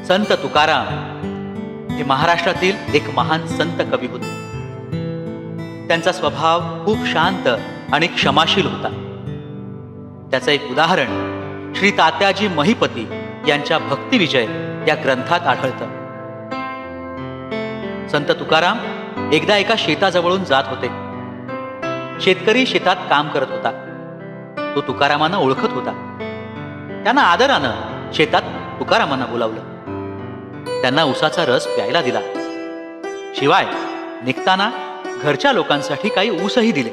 संत तुकाराम हे महाराष्ट्रातील एक महान संत कवी होते. त्यांचा स्वभाव खूप शांत आणि क्षमाशील होता. त्याचं एक उदाहरण श्री तात्याजी महिपती यांच्या भक्तिविजय या ग्रंथात आढळतं. संत तुकाराम एकदा एका शेताजवळून जात होते. शेतकरी शेतात काम करत होता. तो तुकारामांना ओळखत होता. त्यांना आदरानं शेतात तुकारामांना बोलावलं. त्यांना ऊसाचा रस प्यायला दिला. शिवाय निघताना घरच्या लोकांसाठी काही ऊसही दिले.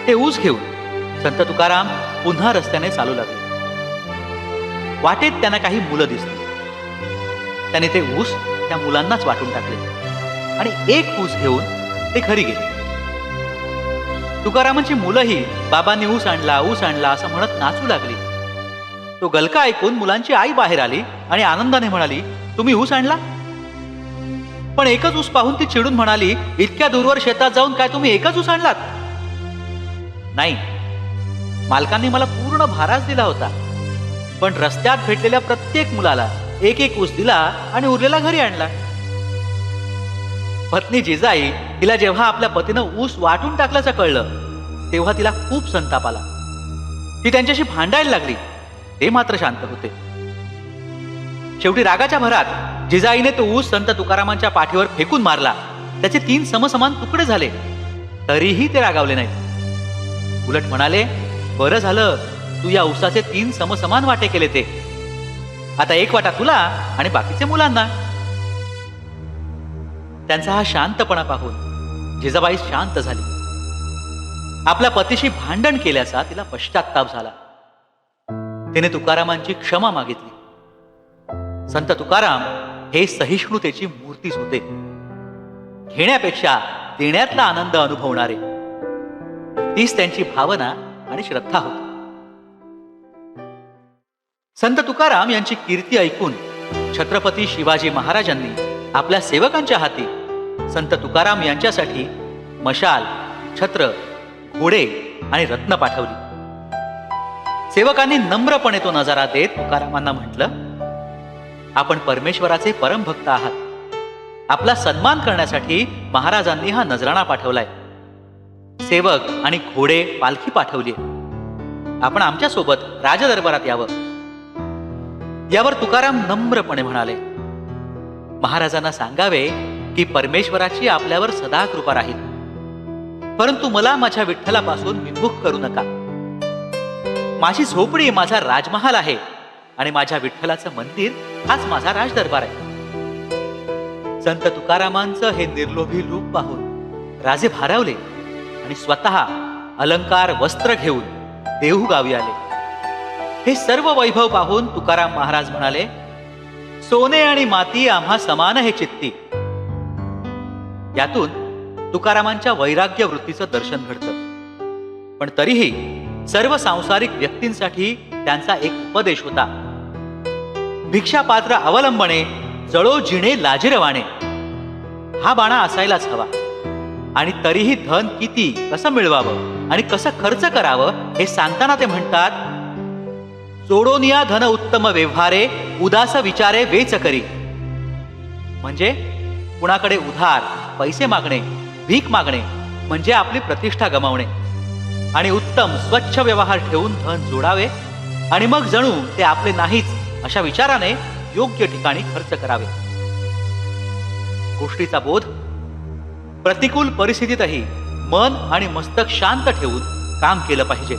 ते ऊस घेऊन संत तुकाराम पुन्हा रस्त्याने चालू लागले. वाटेत त्यांना काही मुलं दिसली. त्याने ते ऊस त्या मुलांनाच वाटून टाकले आणि एक ऊस घेऊन ते घरी गेले. तुकारामांची मुलंही बाबांनी ऊस आणला असं म्हणत नाचू लागली. तो गलका ऐकून मुलांची आई बाहेर आली आणि आनंदाने म्हणाली, तुम्ही ऊस आणला? पण एकच ऊस पाहून ती चिडून म्हणाली, इतक्या दूरवर शेतात जाऊन काय तुम्ही एकच ऊस आणलात? नाही, मालकांनी मला पूर्ण भाराच दिला होता. पण रस्त्यात भेटलेल्या प्रत्येक मुलाला एक एक ऊस दिला आणि उरलेला घरी आणला. पत्नी जिजाई तिला जेव्हा आपल्या पतीनं ऊस वाटून टाकल्याचं कळलं तेव्हा तिला खूप संताप आला. ती त्यांच्याशी भांडायला लागली. ते मात्र शांत होते. शेवटी रागाच्या भरात जिजाईने तो ऊस संत तुकारामांच्या पाठीवर फेकून मारला. त्याचे 3 समसमान तुकडे झाले. तरीही ते रागावले नाहीत. उलट म्हणाले, बरं झालं तू या ऊसाचे 3 समसमान वाटे केले. ते आता एक वाटा तुला आणि बाकीचे मुलांना. त्यांचा हा शांतपणा पाहून जिजाबाई शांत झाली. आपल्या पतीशी भांडण केल्याचा तिला पश्चात्ताप झाला. तिने तुकारामांची क्षमा मागितली. संत तुकाराम हे सहिष्णुतेची मूर्तीच होते. घेण्यापेक्षा देण्यातला आनंद अनुभवणारे. तीच त्यांची भावना आणि श्रद्धा होती. संत तुकाराम यांची कीर्ती ऐकून छत्रपती शिवाजी महाराजांनी आपल्या सेवकांच्या हाती संत तुकाराम यांच्यासाठी मशाल, छत्र, घोडे आणि रत्न पाठवली. सेवकांनी नम्रपणे तो नजारा देत तुकारामांना म्हटलं, आपण परमेश्वराचे परमभक्त आहात. आपला सन्मान करण्यासाठी महाराजांनी हा नजराणा पाठवलाय. सेवक आणि घोडे, पालखी पाठवली. आपण आमच्या सोबत राजदरबारात यावं. यावर तुकाराम नम्रपणे म्हणाले, महाराजांना सांगावे की परमेश्वराची आपल्यावर सदा कृपा राहील. परंतु मला माझ्या विठ्ठलापासून विमुख करू नका. माझी झोपडी माझा राजमहाल आहे आणि माझ्या विठ्ठलाचं मंदिर हाच माझा राजदरबार आहे. संत तुकारामांचं हे निर्लोभी रूप पाहून राजे भारावले आणि स्वतः अलंकार वस्त्र घेऊन देहूगावी आले. हे सर्व वैभव पाहून तुकाराम महाराज म्हणाले, सोने आणि माती आम्हा समान हे चित्ती. यातून तुकारामांच्या वैराग्य वृत्तीचं दर्शन घडतं. पण तरीही सर्व सांसारिक व्यक्तींसाठी त्यांचा एक उपदेश होता. भिक्षापात्र अवलंबणे, जळो जिणे लाजिरवाणे. हा बाणा असायलाच हवा. आणि तरीही धन किती, कसं मिळवावं आणि कसं खर्च करावं हे सांगताना ते म्हणतात, जोडोनिया धन उत्तम व्यवहारे, उदास विचारे वेच करी. म्हणजे कुणाकडे उधार पैसे मागणे, भीक मागणे म्हणजे आपली प्रतिष्ठा गमावणे. आणि उत्तम स्वच्छ व्यवहार ठेवून धन जोडावे आणि मग जणू ते आपले नाहीच अशा विचाराने योग्य ठिकाणी खर्च करावे. गोष्टीचा बोध. प्रतिकूल परिस्थितीतही मन आणि मस्तक शांत ठेवून काम केलं पाहिजे.